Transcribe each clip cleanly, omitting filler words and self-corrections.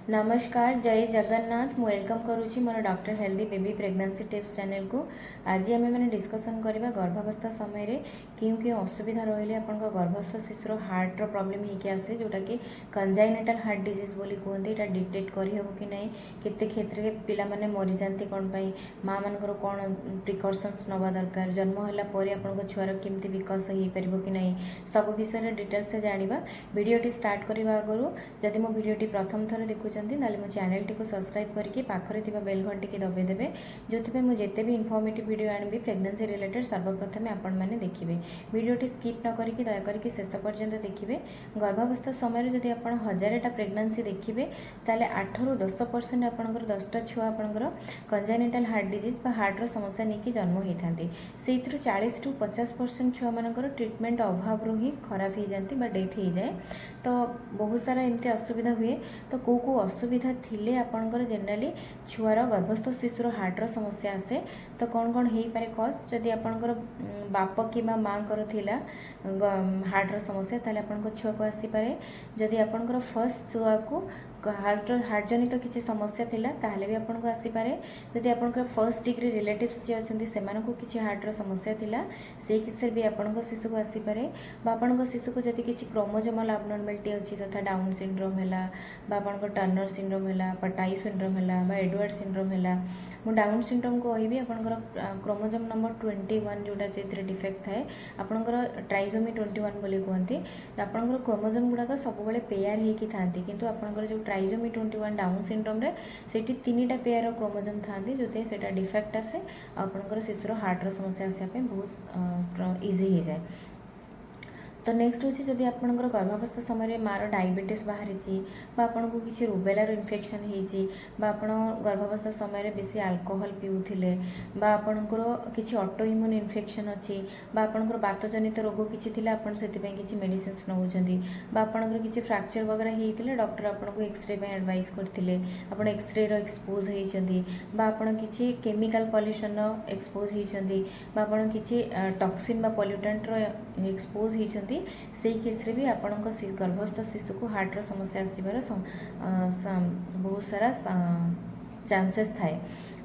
नमस्कार जय जगन्नाथ मु वेलकम करुच्ची मोर doctor healthy baby pregnancy tips channel को। आज आम मैंने डिस्कसन करवा गर्भावस्था समय रे क्यों क्यों असुविधा रही आप गर्भस्थ शिशुर हार्टर प्रोब्लेम होगी आसे जोटा कि कंजाइनेटाल हार्ट डिजीज बोली कहते यहाँ डिटेक्ट करहब कि नहीं केते क्षेत्र में पिला माने मरी जाती कौन पाई माँ मानकर कौन प्रिकॉशन्स नवा दरकार जन्म होला आप छुआर केमती विकास हो पार कि नहीं सब विषय डिटेल्स से जाना भिडियोटी स्टार्ट करने आगु जदि मो भिडियोटी प्रथम थर देखुं मो चैनल टी को सब्सक्राइब करके पाखरे थिबा बेल घंटी की दबाइदेवे जो मुझे जिते भी इनफॉर्मेटिव वीडियो आनी प्रेगनेंसी रिलेटेड सर्वप्रथम आपण मैंने देखिए भिडियोटी स्किप न करके दयाकरी शेष पर्यंत देखिए। गर्भावस्था समय जब आप 1000टा प्रेगनेंसी देखिए ताले 8 ରୁ 10% आपंकर 10टा छुआ आपंकर कंजाइनेटाल हार्ट डिजीज हार्टर समस्या नहीं जन्म होता से 40 ରୁ 50% छुआ मानकर ट्रिटमेंट अभाव ही खराब हो जाती डेथ हो जाए। तो बहुत सारा एमती असुविधा हुए। तो कौ असुविधा थिले आपंकर जेनराली छुआर गर्भस्थ शिशुर हार्टर समस्या आसे तो कौन कौन हो पारे कज जदि आपंकर बाप कि माँ थिला हार्टर समस्या ताले आपंकर छुआ को आसीपारे जदि आपंकर फर्स्ट छुआ को हार्ट जनित किसी समस्या थिला ताहले भी आपको आसीपारे जदि आपंकर फर्स्ट डिग्री रिलेटिव्स जी अच्छा से किसी हार्टर समस्या थिला से केस भी आपंक शिशु को आसीपारे आपंक शिशु को जदि किसी क्रोमोजोमल अबनॉर्मालिटी अच्छी तथा डाउन सिंड्रोम है आपंकर टर्नर सिंड्रोम है टाई सिंड्रोम है एडवर्ड सिंड्रोम है मुझे डाउन सिंड्रोम को कहि आपंकर क्रोमोजोम नंबर 21 जोटा जो डिफेक्ट थाए आपंकर ट्राइजोमी 21 बोली कहते आपंकर क्रोमोजोम गुड़ाक सब पेयर होकी था किंतु आपंकर जो ट्राइजोमी 21 डाउन सिंड्रोम रे सेठी 3टा पेयर क्रोमोजोम था जो से डिफेक्ट आसे आपंकर शिशुर हार्टर समस्या आसापे बहुत इजी हो जाए। तो नेक्स्ट हूँ जदि आपंकर गर्भावस्था समय मार डायबिटीज बाहरी आपन को किसी रुबेलार इन्फेक्शन होती गर्भावस्था समय बेसी अल्कोहल पीऊले आपंकर किसी ऑटो इम्यून इन्फेक्शन अच्छी आपंकर बातजनित रोग किसी आपन से किसी मेडिसिन नौकरी आपंकर किसी फ्रैक्चर वगैरह होता डॉक्टर आपको एक्सरे एडवाइस करते आप एक्सरे एक्सपोज होती किसी केमिकल पॉल्यूशन एक्सपोज होती किसी टॉक्सिन पॉल्यूटेंट एक्सपोज होती से केस रे भी आपण गर्भस्थ शिशु को हार्टर समस्या आसबार बहुत सारा चांसेस थाए।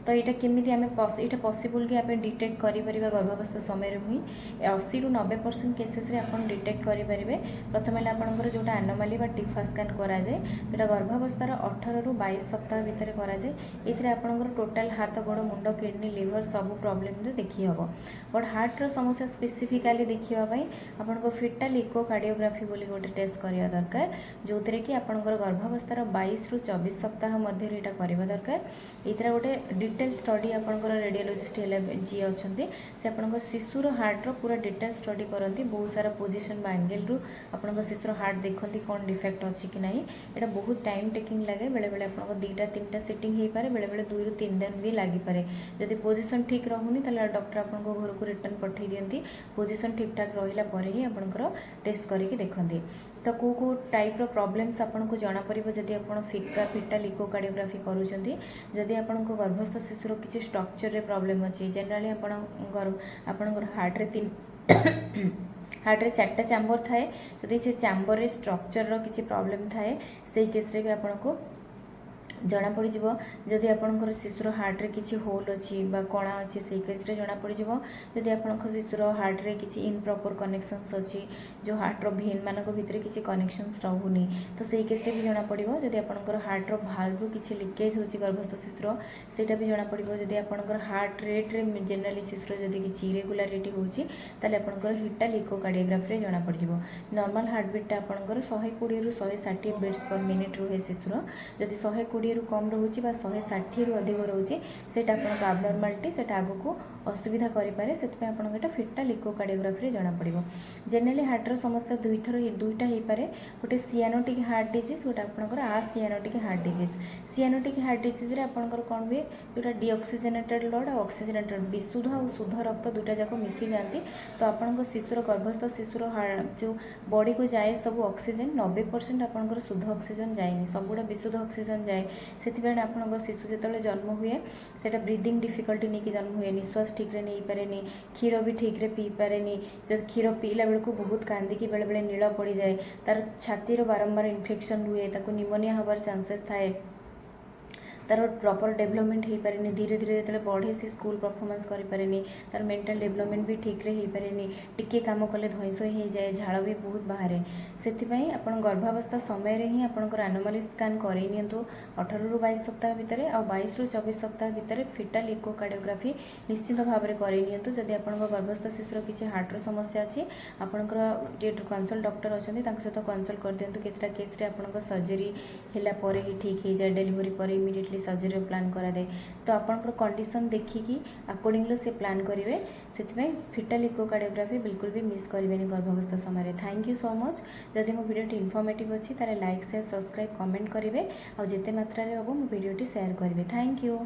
तो यहाँ केमी आम यहाँ पॉसिबल कि आप डिटेक्ट करें गर्भावस्था समय हुई 80 ରୁ 90% केसेस रे आप डिटेक्ट करेंगे। प्रथम है आपंकर जोटा एनोमाली टिफा स्कैन कराए जोटा गर्भावस्थार 18 ରୁ 22 सप्ताह भितर कराए ये आपंकर टोटाल हाथ गोड़ मुंड किडनी लिवर सब प्रोब्लेम देखी हम बट हार्टर समस्या स्पेसिफिकाली देखापी आपको फिटाल इकोकार्डियोग्राफी बोली गोटे टेस्ट करवा दरकार जो थे कि आपंकर गर्भावस्थार 22 ରୁ 24 सप्ताह मध्य यहाँ करवा दरकार। ये गोटे डिटेल स्टडी आपंकर रेडियोलोजिस्ट जी अच्छा से आपंकर शिशुर हार्टर पूरा डिटेल स्टडी करती बहुत सारा पोजिशन एंगल रु आपंकर शिशुर हार्ट देखती कौन डिफेक्ट अच्छी कि नहीं यहाँ बहुत टाइम टेकिंग लगे बेले बेले आप 2टा 3टा सिटिंग हो पारे बेले बेले 2 ରୁ 3 दिन भी लगिपे जदि पोजिशन ठीक रहूनी डॉक्टर आपको घर को रिटर्न पठे दिखती पोजिशन ठीक ठाक रहा ही आपंकर टेस्ट करके देखते। तो कौ टाइप प्रॉब्लम्स आपको जना पड़ो जदि आप फिटाल इकोकार्डियोग्राफी करुँच आपको गर्भस्थ शिशुर किसी स्ट्रक्चर रे प्रॉब्लम अच्छी जेनराली आपंकर हार्ट रे 3 हार्ट रे 4टा चैम्बर थाए जदि से चैम्बर रे स्ट्रक्चर रो किसी प्रॉब्लम थाए से केस रे भी आपको जना पड़ जदि आपंकर शिशुर हार्ट रे किसी होल अच्छी कणा अच्छी से केस रे जना पड़ जदि आपंकर शिशुर हार्ट रे किसी इनप्रॉपर कनेक्शंस अच्छी जो हार्ट रो भेन मान भितर किसी कनेक्शंस रहूनी तो से केस रे भी जना पड़ जदि आपंकर हार्ट रो भाल्व रू किसी लिकेज होची गर्भस्थ शिशुर सेटा भी जना पड़ जदि आपंकर हार्ट रेट रे जनरली शिशुर जदि किसी इरेगुलारिटी होची ताले आपंकर हिटाल इकोकार्डियोग्राफी रे जना पड़ नॉर्मल हार्ट बीट आपंकर 120 ରୁ 160 बीट्स पर मिनिट रुहे शिशुर जदि 120 ରୁ कम रोचे 160 ରୁ अधिक रोचे से आबनर्मालिटी से आगू असुविधा करें से आपटा फिटाल इकोकार्डियोग्राफी रे जना पड़ जेनराली हार्टर समस्या दुईटा हो पारे गोटे सियानोटिक हार्ट डिजीज गोटे आपंकर acyanotic heart disease cyanotic heart disease रे आपंकर कौन हुए जोटा डीऑक्सीजनेटेड ब्लड और ऑक्सीजनेटेड विशुद्ध और शुद्ध रक्त दुईटा जाक मिसी जाती तो आपंकर शिशुर गर्भस्थ शिशुर जो बॉडी को जाए सब ऑक्सीजन 90% आपंकर शुद्ध ऑक्सीजन जाए सबुड़ा विशुद्ध ऑक्सीजन जाए से आपंकर शिशु जो जन्म हुए से ब्रीदिंग डिफिकल्टी नहीं जन्म हुए निश्वास ठीक रे नहीं पारेनी, क्षीर भी ठीक रे पी पारेनी। जब क्षीर पीला बेलू बहुत कांदिकी बेले बेले नील पड़ जाए, तार छातीर बारंबार इन्फेक्शन हुए, ताको निमोनिया हबार चांसेस थाए, तार प्रॉपर डेवलपमेंट हो पारे, धीरे धीरे जो बढ़े से स्कूल परफॉर्मेंस करें, तार मेंटल डेवलपमेंट भी ठीक रे हो पारे, टिके काम कले धई सई हो जाए, झाड़ भी बहुत बाहर से आप गर्भावस्था समय ही आपंकर एनोमली स्कान कर 18 ରୁ 22 सप्ताह भितर आ 22 ରୁ 24 सप्ताह भितर फिटाल इकोकार्डियोग्राफी निश्चित भाव में कर जदि आप गर्भस्थ शिशुर किसी हार्टर समस्या अच्छी आपंकर जे कनसल्ट डॉक्टर अच्छा सहित कनसल्ट कर दिंतु। केतटा केस आप सर्जरी है ही ठीक हो जाए, डिलीवरी पर इमिडिएटली सर्जरी प्लान करा दे, तो आपंकर कंडीशन देखिकी अकॉर्डिंगली से प्लान करेंगे। से फिटाल इकोकार्डियोग्राफी बिल्कुल भी मिस करेंगे गर्भावस्था समय। Thank you so much. जदि मो वीडियोटी इनफॉर्मेटिव अच्छी तारे लाइक शेयर सब्सक्राइब कमेंट करेंगे, और जिते मात्रा रे हम वीडियोटी शेयर करेंगे। Thank you.